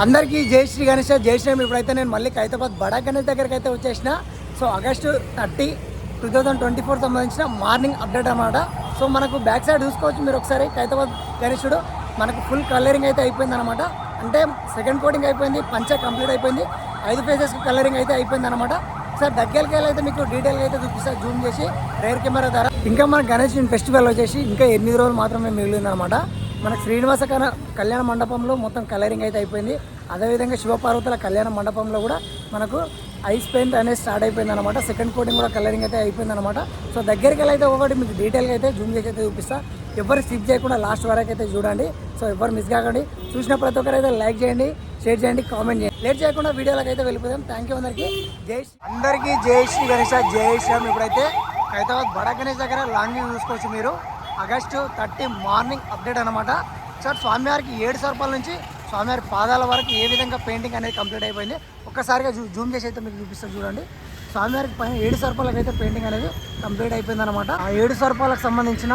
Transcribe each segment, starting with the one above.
అందరికీ జై శ్రీ గణేష్. జై శ్రీరామ్. ఇప్పుడైతే నేను మళ్ళీ ఖైరతాబాద్ బడా గణేష్ దగ్గరికి అయితే వచ్చేసిన. సో ఆగస్టు 30, 2024 సంబంధించిన మార్నింగ్ అప్డేట్ అన్నమాట. సో మనకు బ్యాక్ సైడ్ చూసుకోవచ్చు మీరు ఒకసారి. ఖైరతాబాద్ గణేశుడు మనకు ఫుల్ కలరింగ్ అయితే అయిపోయింది అనమాట. అంటే సెకండ్ కోటింగ్ అయిపోయింది, పంచ కంప్లీట్ అయిపోయింది, 5 ఫేసెస్ కలరింగ్ అయితే అయిపోయింది అనమాట. సార్ దగ్గరికి అయితే మీకు డీటెయిల్గా అయితే చూపిస్తారు జూమ్ చేసి రేర్ కెమెరా ద్వారా. ఇంకా మన గణేష్ ఫెస్టివల్ వచ్చేసి ఇంకా 8 రోజులు మాత్రమే మిగిలిందనమాట. మనకు శ్రీనివాస కళ్యాణ మండపంలో మొత్తం కలరింగ్ అయితే అయిపోయింది. అదేవిధంగా శివపార్వతుల కళ్యాణ మండపంలో కూడా మనకు ఐస్ పెయింట్ అనేది స్టార్ట్ అయిపోయింది అనమాట. సెకండ్ కోటింగ్ కూడా కలరింగ్ అయితే అయిపోయింది అనమాట. సో దగ్గరికి అయితే ఒకటి మీకు డీటెయిల్గా అయితే జూమ్ చేసి అయితే చూపిస్తా. ఎవరు స్కిప్ చేయకుండా లాస్ట్ వరకు అయితే చూడండి. సో ఎవరు మిస్ కాకండి. చూసిన ప్రతి ఒక్కరు అయితే లైక్ చేయండి, షేర్ చేయండి, కామెంట్ చేయండి. లేట్ చేయకుండా వీడియోలోకి అయితే వెళ్ళిపోదాం. థ్యాంక్ యూ అందరికీ. అందరికీ జై శ్రీ గణేష్, జై శ్రీరామ్. ఇప్పుడైతే ఖైరతాబాద్ బడా గణేష్ దగ్గర లాంగ్ వ్యూ చూసుకోవచ్చు మీరు. ఆగస్టు 30 మార్నింగ్ అప్డేట్ అనమాట. సార్ స్వామివారికి 7 సర్పాల నుంచి స్వామివారి పాదాల వరకు ఏ విధంగా పెయింటింగ్ అనేది కంప్లీట్ అయిపోయింది. ఒక్కసారిగా జూమ్ చేసి అయితే మీకు చూపిస్తాను చూడండి. స్వామివారికి పైన 7 సర్పాలకు అయితే పెయింటింగ్ అనేది కంప్లీట్ అయిపోయింది అనమాట. ఆ 7 సర్పాలకు సంబంధించిన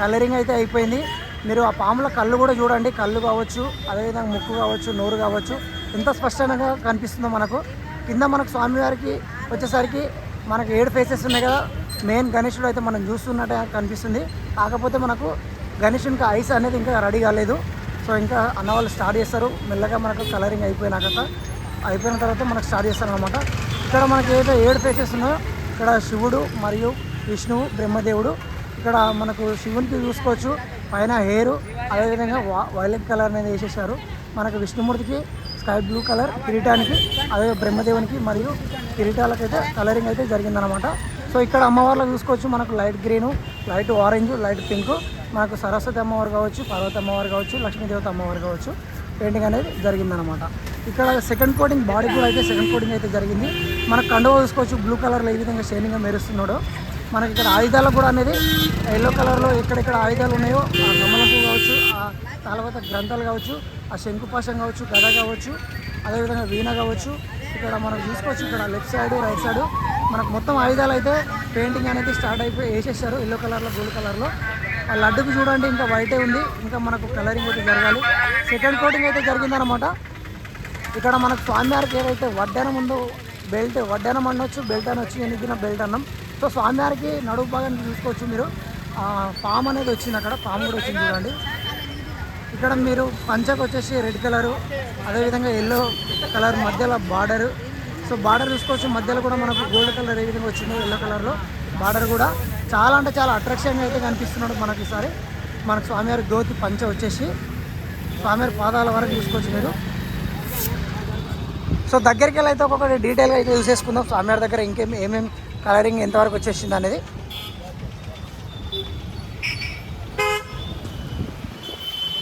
కలరింగ్ అయితే అయిపోయింది. మీరు ఆ పాముల కళ్ళు కూడా చూడండి. కళ్ళు కావచ్చు, అదేవిధంగా ముక్కు కావచ్చు, నోరు కావచ్చు, ఎంత స్పష్టంగా కనిపిస్తుందో మనకు. కింద మనకు స్వామివారికి వచ్చేసరికి మనకు 7 ఫేసెస్ ఉన్నాయి కదా. మెయిన్ గణేశుడు అయితే మనం చూస్తున్నట్టే కనిపిస్తుంది. కాకపోతే మనకు గణేశునికి ఐస్ అనేది ఇంకా రెడీ కాలేదు. సో ఇంకా అన్న వాళ్ళు స్టార్ట్ చేస్తారు మెల్లగా. మనకు కలరింగ్ అయిపోయిన తర్వాత మనకు స్టార్ట్ చేస్తారు అనమాట. ఇక్కడ మనకి ఏదైతే 7 ఫేసెస్ ఉన్నాయో ఇక్కడ శివుడు మరియు విష్ణువు, బ్రహ్మదేవుడు. ఇక్కడ మనకు శివునికి చూసుకోవచ్చు పైన హెయిర్, అదేవిధంగా వైలెట్ కలర్ అనేది వేసేసారు. మనకు విష్ణుమూర్తికి స్కై బ్లూ కలర్, కిరీటానికి, అదే బ్రహ్మదేవునికి మరియు కిరీటాలకైతే కలరింగ్ అయితే జరిగిందనమాట. సో ఇక్కడ అమ్మవార్లకు చూసుకోవచ్చు మనకు light green, light orange, light pink. మనకు సరస్వతి అమ్మవారు కావచ్చు, పార్వతి అమ్మవారు కావచ్చు, లక్ష్మీదేవత అమ్మవారు కావచ్చు పెయింటింగ్ అనేది జరిగిందనమాట. ఇక్కడ సెకండ్ కోటింగ్ బాడీ కూడా అయితే సెకండ్ కోటింగ్ అయితే జరిగింది. మనకు కండువ చూసుకోవచ్చు బ్లూ కలర్లో ఏ విధంగా షైనింగ్గా మెరుస్తున్నాడో. మనకి ఇక్కడ ఆయుధాలు కూడా అనేది ఎల్లో కలర్లో ఎక్కడెక్కడ ఆయుధాలు ఉన్నాయో ఆ కమలపు కావచ్చు, ఆ తాళవత గ్రంథాలు కావచ్చు, ఆ శంకుపాశం కావచ్చు, గద కావచ్చు, అదేవిధంగా వీణ కావచ్చు. ఇక్కడ మనం చూసుకోవచ్చు ఇక్కడ లెఫ్ట్ సైడ్, రైట్ సైడ్ మనకు మొత్తం ఆయుధాలు అయితే పెయింటింగ్ అనేది స్టార్ట్ అయిపోయి వేసేసారు ఎల్లో కలర్లో, గోల్డ్ కలర్లో. ఆ లడ్డుకు చూడండి ఇంకా వైటే ఉంది. ఇంకా మనకు కలరింగ్ అయితే జరగాలి. సెకండ్ కోటింగ్ అయితే జరిగిందనమాట. ఇక్కడ మనకు స్వామివారికి ఏదైతే వడ్డానం ఉందో బెల్ట్, వడ్డానం అనొచ్చు, బెల్ట్ అనొచ్చు, ఎన్నిదిన బెల్ట్ అన్నం. సో స్వామివారికి నడుపు భాగాన్ని చూసుకోవచ్చు మీరు. పాము అనేది వచ్చింది, అక్కడ పాము కూడా వచ్చింది చూడండి. ఇక్కడ మీరు పంచకు వచ్చేసి రెడ్ కలరు, అదేవిధంగా ఎల్లో కలర్ మధ్యలో బార్డరు. సో బార్డర్ చూసుకోవచ్చు మధ్యలో కూడా మనకు గోల్డ్ కలర్ ఏ విధంగా వచ్చిందో ఎల్లో కలర్లో బార్డర్ కూడా చాలా అంటే చాలా అట్రాక్షన్గా అయితే కనిపిస్తున్నాడు మనకి. ఈసారి మనకు స్వామివారి ధోతి పంచ వచ్చేసి స్వామివారి పాదాల వరకు చూసుకోవచ్చు మీరు. సో దగ్గరికి వెళ్ళి అయితే ఒక్కొక్కటి డీటెయిల్గా అయితే చూసేసుకుందాం. స్వామివారి దగ్గర ఏమేమి కలరింగ్ ఎంతవరకు వచ్చేసింది అనేది.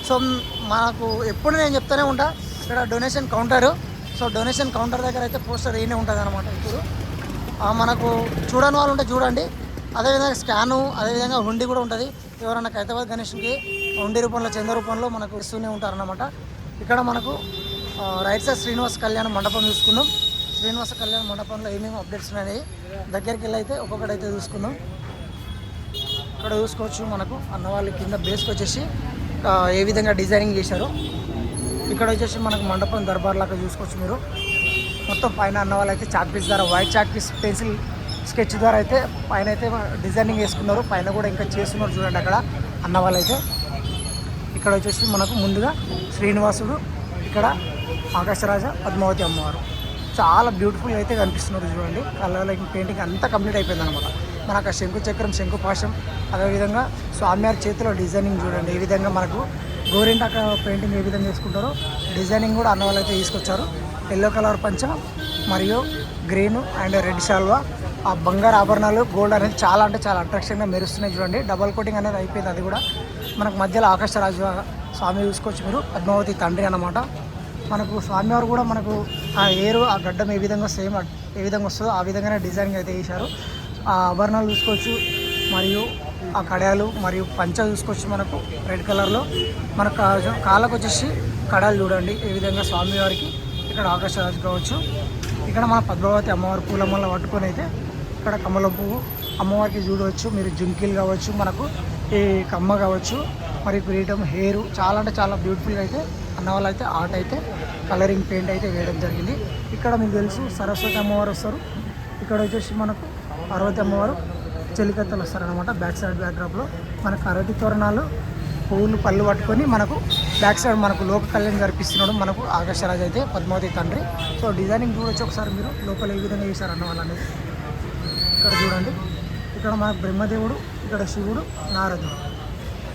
సో మనకు ఎప్పుడు నేను చెప్తూనే ఉంటా ఇక్కడ donation counter. So donation counter దగ్గర అయితే పోస్టర్ ఏనే ఉంటుంది అనమాట. ఇప్పుడు మనకు చూడని వాళ్ళు ఉంటే చూడండి. అదేవిధంగా స్కాను, అదేవిధంగా హుండీ కూడా ఉంటుంది. ఎవరైనా ఖైరతాబాద్ గణేష్కి హుండీ రూపంలో, చంద రూపంలో మనకు ఇస్తూనే ఉంటారన్నమాట. ఇక్కడ మనకు రైట్ సైడ్ శ్రీనివాస కళ్యాణ మండపం చూసుకుందాం. శ్రీనివాస కళ్యాణ మండపంలో ఏమేమి అప్డేట్స్ ఉన్నాయి దగ్గరికి వెళ్ళి అయితే ఒక్కొక్కటి చూసుకుందాం. ఇక్కడ చూసుకోవచ్చు మనకు అన్నవాళ్ళు కింద బేస్కి వచ్చేసి ఏ విధంగా డిజైనింగ్ చేశారు. ఇక్కడ వచ్చేసి మనకు మండపం దర్బార్ లాగా చూసుకోవచ్చు మీరు. మొత్తం పైన అన్నవాళ్ళు అయితే చాక్ పీస్ ద్వారా, white chalk piece pencil sketch ద్వారా అయితే పైన అయితే డిజైనింగ్ వేసుకున్నారు. పైన కూడా ఇంకా చేస్తున్నారు చూడండి అక్కడ అన్నవాళ్ళు అయితే. ఇక్కడ వచ్చేసి మనకు ముందుగా శ్రీనివాసుడు, ఇక్కడ ఆకాశరాజ, పద్మావతి అమ్మవారు చాలా బ్యూటిఫుల్ అయితే కనిపిస్తున్నారు చూడండి. కలర్ పెయింటింగ్ అంతా కంప్లీట్ అయిపోయింది అనమాట. మనకు శంకు చక్రం, శంకుపాశం, అదేవిధంగా స్వామివారి చేతిలో డిజైనింగ్ చూడండి ఏ విధంగా మనకు గోరింటాక పెయింటింగ్ ఏ విధంగా వేసుకుంటారో డిజైనింగ్ కూడా అన్నవాళ్ళు అయితే తీసుకొచ్చారు. ఎల్లో కలర్ పంచ మరియు గ్రీన్ అండ్ రెడ్ శాల్వా, ఆ బంగారు ఆభరణాలు, గోల్డ్ అనేది చాలా అంటే చాలా అట్రాక్షన్గా మెరుస్తున్నాయి చూడండి. డబల్ కోటింగ్ అనేది అయిపోయింది. అది కూడా మనకు మధ్యలో ఆకాశరాజు స్వామి చూసుకోవచ్చు మీరు, పద్మావతి తండ్రి అన్నమాట. మనకు స్వామివారు కూడా మనకు ఆ ఏరు, ఆ గడ్డం ఏ విధంగా సేమ్ ఏ విధంగా వస్తుందో ఆ విధంగానే డిజైనింగ్ అయితే వేశారు. ఆ ఆభరణాలు చూసుకోవచ్చు మరియు ఆ కడాలు మరియు పంచ చూసుకోవచ్చు మనకు రెడ్ కలర్లో. మన కాళ్ళకు వచ్చేసి కడాలు చూడండి ఏ విధంగా స్వామివారికి. ఇక్కడ ఆకాశరాజు కావచ్చు. ఇక్కడ మన పద్మావతి అమ్మవారి పూలమ్మల పట్టుకొని అయితే ఇక్కడ కమలం పువ్వు అమ్మవారికి చూడవచ్చు మీరు. జుంకీలు కావచ్చు, మనకు ఈ కమ్మ కావచ్చు, మరియు కిరీటం, హెయిర్ చాలా అంటే చాలా బ్యూటిఫుల్గా అయితే అన్న వాళ్ళు అయితే ఆర్ట్ అయితే కలరింగ్ పెయింట్ అయితే వేయడం జరిగింది. ఇక్కడ మీకు తెలుసు సరస్వతి అమ్మవారు వస్తారు, ఇక్కడ వచ్చేసి మనకు పార్వతి అమ్మవారు చెలికత్తలు వస్తారనమాట. బ్యాక్ సైడ్ బ్యాక్డ్రాప్లో మనకు అరటి తోరణాలు పువ్వులు పళ్ళు పట్టుకొని మనకు బ్యాక్ సైడ్ మనకు లోక కళ్యాణం జరిపిస్తున్నాడు మనకు ఆకాశరాజు అయితే పద్మావతి తండ్రి. సో డిజైనింగ్ చూడొచ్చు ఒకసారి మీరు లోపల ఏ విధంగా చేశారు అన్న వాళ్ళు అనేది. ఇక్కడ చూడండి, ఇక్కడ మనకు బ్రహ్మదేవుడు, ఇక్కడ శివుడు, నారదుడు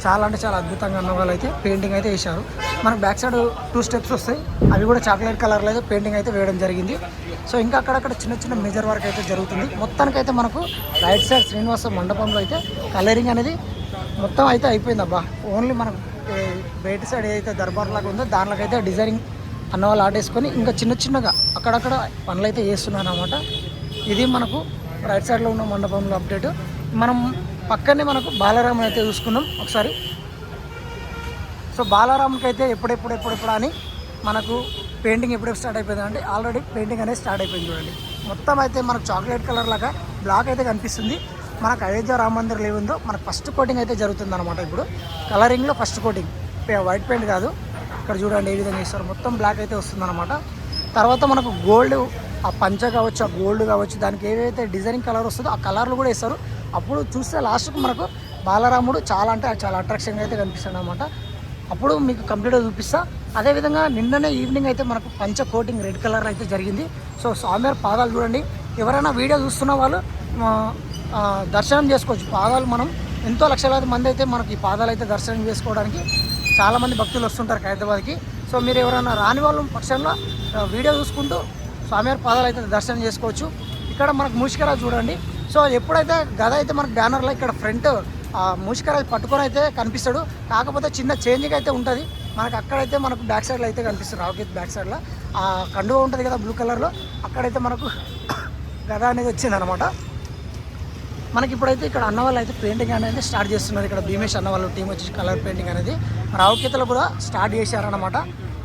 చాలా అంటే చాలా అద్భుతంగా అన్న వాళ్ళు అయితే పెయింటింగ్ అయితే వేశారు. మనకు బ్యాక్ సైడ్ 2 స్టెప్స్ వస్తాయి, అవి కూడా చాక్లెట్ కలర్లో అయితే పెయింటింగ్ అయితే వేయడం జరిగింది. సో ఇంకా అక్కడక్కడ చిన్న చిన్న మేజర్ వర్క్ అయితే జరుగుతుంది. మొత్తానికైతే మనకు రైట్ సైడ్ శ్రీనివాస మండపంలో అయితే కలరింగ్ అనేది మొత్తం అయితే అయిపోయింది అబ్బా. ఓన్లీ మనం బయట సైడ్ ఏదైతే దర్బార్ లాగా ఉందో దానిలోకైతే డిజైనింగ్ అన్న వాళ్ళు ఆడేసుకొని ఇంకా చిన్న చిన్నగా అక్కడక్కడ పనులు అయితే చేస్తున్నారు అనమాట. ఇది మనకు రైట్ సైడ్లో ఉన్న మండపంలో అప్డేట్. మనం పక్కనే మనకు బాలరాముని అయితే చూసుకున్నాం ఒకసారి. సో బాలరాముకి అయితే ఎప్పుడెప్పుడు అని మనకు పెయింటింగ్ ఎప్పుడు స్టార్ట్ అయిపోయింది అంటే ఆల్రెడీ పెయింటింగ్ అనేది స్టార్ట్ అయిపోయింది. చూడండి మొత్తం అయితే మనకు చాక్లెట్ కలర్ లాగా బ్లాక్ అయితే కనిపిస్తుంది. మనకు అయోధ్య రామ మందిర్ ఏముందో మనకు ఫస్ట్ కోటింగ్ అయితే జరుగుతుంది అనమాట. ఇప్పుడు కలరింగ్లో ఫస్ట్ కోటింగ్, వైట్ పెయింట్ కాదు. ఇక్కడ చూడండి ఏ విధంగా ఇస్తారు, మొత్తం బ్లాక్ అయితే వస్తుంది అనమాట. తర్వాత మనకు గోల్డ్, ఆ పంచ కావచ్చు, ఆ గోల్డ్ కావచ్చు, దానికి ఏవైతే డిజైనింగ్ కలర్ వస్తుందో ఆ కలర్లు కూడా వేస్తారు. అప్పుడు చూస్తే లాస్ట్కు మనకు బాలరాముడు చాలా అంటే చాలా అట్రాక్షన్గా అయితే కనిపిస్తాడు అనమాట. అప్పుడు మీకు కంప్లీట్గా చూపిస్తా. అదేవిధంగా నిన్ననే ఈవినింగ్ అయితే మనకు పంచ కోటింగ్ రెడ్ కలర్ అయితే జరిగింది. సో స్వామివారి పాదాలు చూడండి, ఎవరైనా వీడియో చూస్తున్న వాళ్ళు దర్శనం చేసుకోవచ్చు. పాదాలు మనం ఎంతో లక్షలాది మంది అయితే మనకి ఈ పాదాలు అయితే దర్శనం చేసుకోవడానికి చాలామంది భక్తులు వస్తుంటారు హైదరాబాద్కి. సో మీరు ఎవరైనా రాని వాళ్ళ పక్షంలో వీడియో చూసుకుంటూ స్వామివారి పాదాలు అయితే దర్శనం చేసుకోవచ్చు. ఇక్కడ మనకు మూషికరాజు చూడండి. సో ఎప్పుడైతే గద అయితే మనకు బ్యానర్లో ఇక్కడ ఫ్రంట్ మూషికరాజు పట్టుకొని అయితే కనిపిస్తాడు. కాకపోతే చిన్న చేంజింగ్ అయితే ఉంటుంది మనకు. అక్కడైతే మనకు బ్యాక్ సైడ్లో అయితే కనిపిస్తుంది, రావుకేత్ బ్యాక్ సైడ్లో ఆ కండువ ఉంటుంది కదా బ్లూ కలర్లో, అక్కడైతే మనకు గద అనేది వచ్చింది అనమాట. మనకి ఇప్పుడైతే ఇక్కడ అన్న వాళ్ళు అయితే పెయింటింగ్ అనేది స్టార్ట్ చేస్తున్నారు. ఇక్కడ భీమేష్ అన్న వాళ్ళు టీం వచ్చి కలర్ పెయింటింగ్ అనేది రావుకేతలు కూడా స్టార్ట్ చేశారనమాట.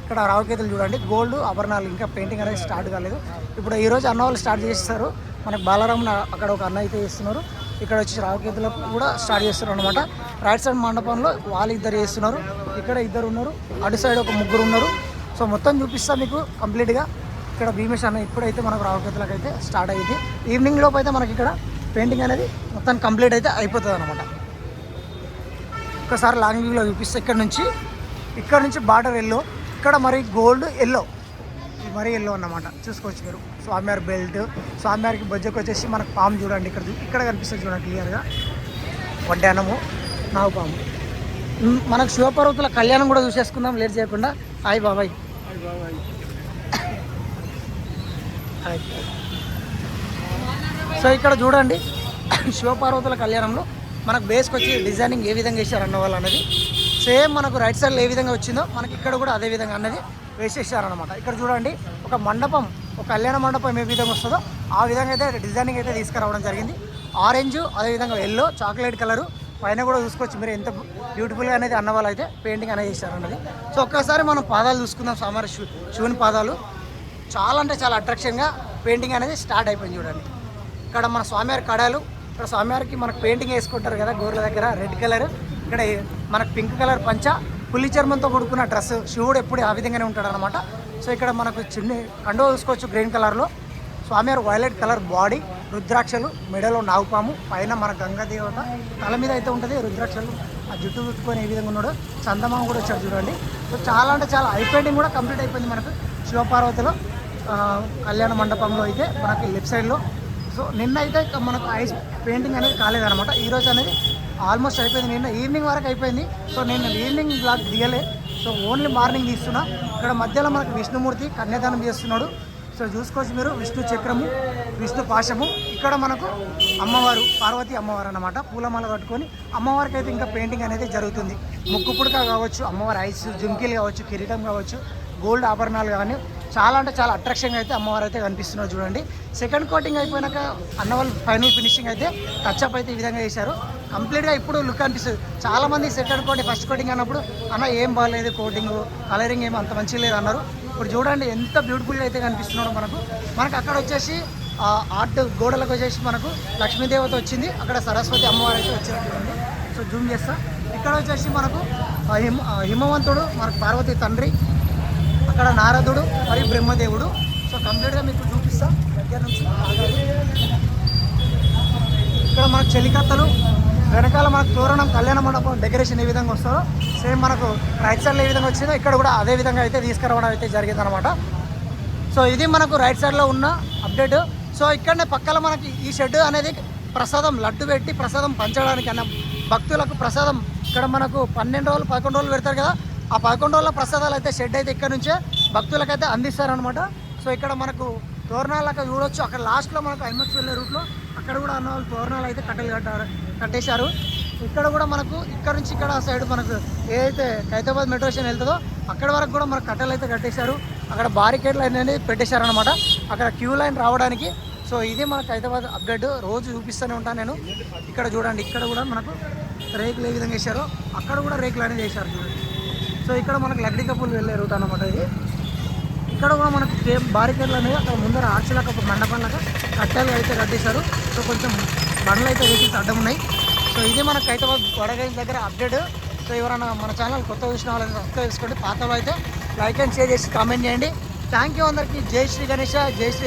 ఇక్కడ రావుకేతలు చూడండి, గోల్డ్ ఆభరణాలు ఇంకా పెయింటింగ్ అనేది స్టార్ట్ కాలేదు. ఇప్పుడు ఈరోజు అన్న వాళ్ళు స్టార్ట్ చేస్తారు. మనకు బాలరాముని అక్కడ ఒక అన్న అయితే చేస్తున్నారు. ఇక్కడ వచ్చి రావుకేతులకు కూడా స్టార్ట్ చేస్తున్నారు అనమాట. రైట్ సైడ్ మండపంలో వాళ్ళు ఇద్దరు చేస్తున్నారు, ఇక్కడ ఇద్దరు ఉన్నారు, అటు సైడ్ ఒక ముగ్గురు ఉన్నారు. సో మొత్తం చూపిస్తా మీకు కంప్లీట్గా. ఇక్కడ భీమేష్ అన్న ఇప్పుడైతే మనకు రావుకేతులకు అయితే స్టార్ట్ అయ్యింది. ఈవినింగ్ లోపు అయితే మనకి ఇక్కడ పెయింటింగ్ అనేది మొత్తం కంప్లీట్ అయితే అయిపోతుంది అనమాట. ఒకసారి లాంగ్ వ్యూలో చూపిస్తే ఇక్కడ నుంచి బార్డర్ ఎల్లో, ఇక్కడ మరి గోల్డ్ ఎల్లో, మరీ ఎల్లో అన్నమాట. చూసుకోవచ్చు మీరు. స్వామివారి బెల్ట్, స్వామివారికి బొజ్జకు వచ్చేసి మనకు పాము చూడండి, ఇక్కడ కనిపిస్తుంది చూడండి క్లియర్గా. వడ్డానము, నాగు పాము. మనకు శివపార్వతుల కళ్యాణం కూడా చూసేసుకుందాం లేట్ చేయకుండా. హాయ్ బాబాయ్. సో ఇక్కడ చూడండి శివపార్వతుల కళ్యాణంలో మనకు బేస్కి వచ్చి డిజైనింగ్ ఏ విధంగా వేసారు అన్న వాళ్ళు అనేది సేమ్ మనకు రైట్ సైడ్లో ఏ విధంగా వచ్చిందో మనకి ఇక్కడ కూడా అదే విధంగా అన్నది వేసేసారనమాట. ఇక్కడ చూడండి ఒక మండపం, ఒక కళ్యాణ మండపం ఏ విధంగా వస్తుందో ఆ విధంగా అయితే డిజైనింగ్ అయితే తీసుకురావడం జరిగింది. ఆరెంజ్, అదేవిధంగా ఎల్లో, చాక్లెట్ కలరు పైన కూడా చూసుకోవచ్చు మీరు ఎంత బ్యూటిఫుల్గా అనేది అన్న వాళ్ళు అయితే పెయింటింగ్ అనేది చేశారన్నది. సో ఒక్కసారి మనం పాదాలు చూసుకుందాం. స్వామివారి శివుని పాదాలు చాలా అంటే చాలా అట్రాక్షన్గా పెయింటింగ్ అనేది స్టార్ట్ అయిపోయింది. చూడండి ఇక్కడ మన స్వామివారి కడాలు, ఇక్కడ స్వామివారికి మనకు పెయింటింగ్ వేసుకుంటారు కదా గోర్ల దగ్గర రెడ్ కలర్, ఇక్కడ మనకు పింక్ కలర్ పంచ, పులి చర్మంతో కొడుకున్న డ్రెస్. శివుడు ఎప్పుడు ఆ విధంగానే ఉంటాడు అనమాట. సో ఇక్కడ మనకు చిన్న కండువ చూసుకోవచ్చు గ్రీన్ కలర్లో, స్వామివారి వైలెట్ కలర్ బాడీ, రుద్రాక్షలు, మెడలో నాగుపాము, పైన మన గంగా దేవత తల మీద అయితే ఉంటుంది రుద్రాక్షలు, ఆ జుట్టు చుట్టుకొని ఏ విధంగా ఉన్నాడో చందమామ కూడా వచ్చాడు చూడండి. సో చాలా అంటే చాలా ఐ పెయింటింగ్ కూడా కంప్లీట్ అయిపోయింది మనకు శివపార్వతిలో కళ్యాణ మండపంలో అయితే మనకి లెఫ్ట్ సైడ్లో. సో నిన్న అయితే మనకు ఐస్ పెయింటింగ్ అనేది కాలేదన్నమాట. ఈరోజు అనేది ఆల్మోస్ట్ అయిపోయింది, నిన్న ఈవినింగ్ వరకు అయిపోయింది. సో నేను ఈవినింగ్ బ్లాగ్ దిగలే, సో ఓన్లీ మార్నింగ్ తీస్తున్నా. ఇక్కడ మధ్యలో మనకు విష్ణుమూర్తి కన్యాదానం చేస్తున్నాడు. సో చూసుకోవచ్చు మీరు, విష్ణు చక్రము, విష్ణు పాశము. ఇక్కడ మనకు అమ్మవారు, పార్వతి అమ్మవారు అన్నమాట, పూలమాల కట్టుకొని అమ్మవారికి అయితే ఇంకా పెయింటింగ్ అనేది జరుగుతుంది. ముక్కు పుడక కావచ్చు, అమ్మవారి ఐస్, జుంకీలు కావచ్చు, కిరీటం కావచ్చు, గోల్డ్ ఆభరణాలు కానీ చాలా అంటే చాలా అట్రాక్షన్గా అయితే అమ్మవారు అయితే కనిపిస్తున్నారు చూడండి. సెకండ్ కోటింగ్ అయిపోయినాక అన్నవాళ్ళు ఫైనల్ ఫినిషింగ్ అయితే టచ్అప్ అయితే ఈ విధంగా చేశారు. కంప్లీట్గా ఇప్పుడు లుక్ అనిపిస్తుంది. చాలామంది సెకండ్ కోటింగ్ ఫస్ట్ కోటింగ్ అన్నప్పుడు అన్న ఏం బాగాలేదు కోటింగ్, కలరింగ్ ఏం అంత మంచిగా లేదు అన్నారు. ఇప్పుడు చూడండి ఎంత బ్యూటిఫుల్గా అయితే కనిపిస్తున్నారో మనకు అక్కడ వచ్చేసి ఆర్ట్ గోడలకు వచ్చేసి మనకు లక్ష్మీదేవత వచ్చింది, అక్కడ సరస్వతి అమ్మవారు అయితే వచ్చారు చూడండి. సో జూమ్ చేస్తా. ఇక్కడ వచ్చేసి మనకు హిమవంతుడు, మనకు పార్వతి తండ్రి, అక్కడ నారదుడు మరియు బ్రహ్మదేవుడు. సో కంప్లీట్గా మీకు చూపిస్తాం దగ్గర నుంచి. ఇక్కడ మనకు చెలికత్తలు, వెనకాల మనకు తోరణం, కళ్యాణ మండపం డెకరేషన్ ఏ విధంగా వస్తుందో సేమ్ మనకు రైట్ సైడ్లో ఏ విధంగా వచ్చిందో ఇక్కడ కూడా అదే విధంగా అయితే తీసుకురావడం అయితే జరిగిందనమాట. సో ఇది మనకు రైట్ సైడ్లో ఉన్న అప్డేట్. సో ఇక్కడనే పక్కన మనకి ఈ షెడ్ అనేది ప్రసాదం లడ్డు పెట్టి ప్రసాదం పంచడానికి అన్న భక్తులకు ప్రసాదం ఇక్కడ మనకు 12 రోజులు 11 రోజులు పెడతారు కదా, ఆ 11 రోజుల ప్రసాదాలు అయితే షెడ్ అయితే ఇక్కడ నుంచే భక్తులకైతే అందిస్తారనమాట. సో ఇక్కడ మనకు తోరణాలు అక్కడ చూడొచ్చు. అక్కడ లాస్ట్లో మనకు ఐమక్స్ వెళ్ళే రూట్లో అక్కడ కూడా అన్న వాళ్ళు తోరణాలు అయితే కట్టేశారు. ఇక్కడ కూడా మనకు ఇక్కడ నుంచి ఇక్కడ సైడ్ మనకు ఏదైతే ఖైరతాబాద్ మెట్రో స్టేషన్ వెళ్తుందో అక్కడ వరకు కూడా మనకు కట్టెలు అయితే కట్టేశారు. అక్కడ బారికేడ్ లైన్ అనేది పెట్టేశారనమాట అక్కడ క్యూ లైన్ రావడానికి. సో ఇది మనకు ఖైరతాబాద్ అప్డేట్, రోజు చూపిస్తూనే ఉంటాను నేను. ఇక్కడ చూడండి, ఇక్కడ కూడా మనకు రేకులు ఏ విధంగా వేశారో అక్కడ కూడా రేకులు అనేది వేశారు చూడండి. సో ఇక్కడ మనకు లగ్డీ కప్పులు వెళ్ళే రూట్ అనమాట ఇది. ఇక్కడ కూడా మనకు బారికేడ్లు అనేవి అక్కడ ముందర ఆర్చిలాగా ఒక మండపంలాగా కట్టెలు అయితే కట్టేశారు. సో కొంచెం బండ్లు అయితే వెహికల్స్ అడ్డం ఉన్నాయి. సో ఇది మన ఖైరతాబాద్ వడగంజ్ దగ్గర అప్డేట్. సో ఎవరైనా మన ఛానల్ కొత్త చూసిన వాళ్ళని సబ్స్క్రైబ్ చేసుకోండి, పాత వాళ్ళు అయితే లైక్ అండ్ షేర్ చేసి కామెంట్ చేయండి. థ్యాంక్ యూ అందరికీ. జై శ్రీ గణేష, జై శ్రీ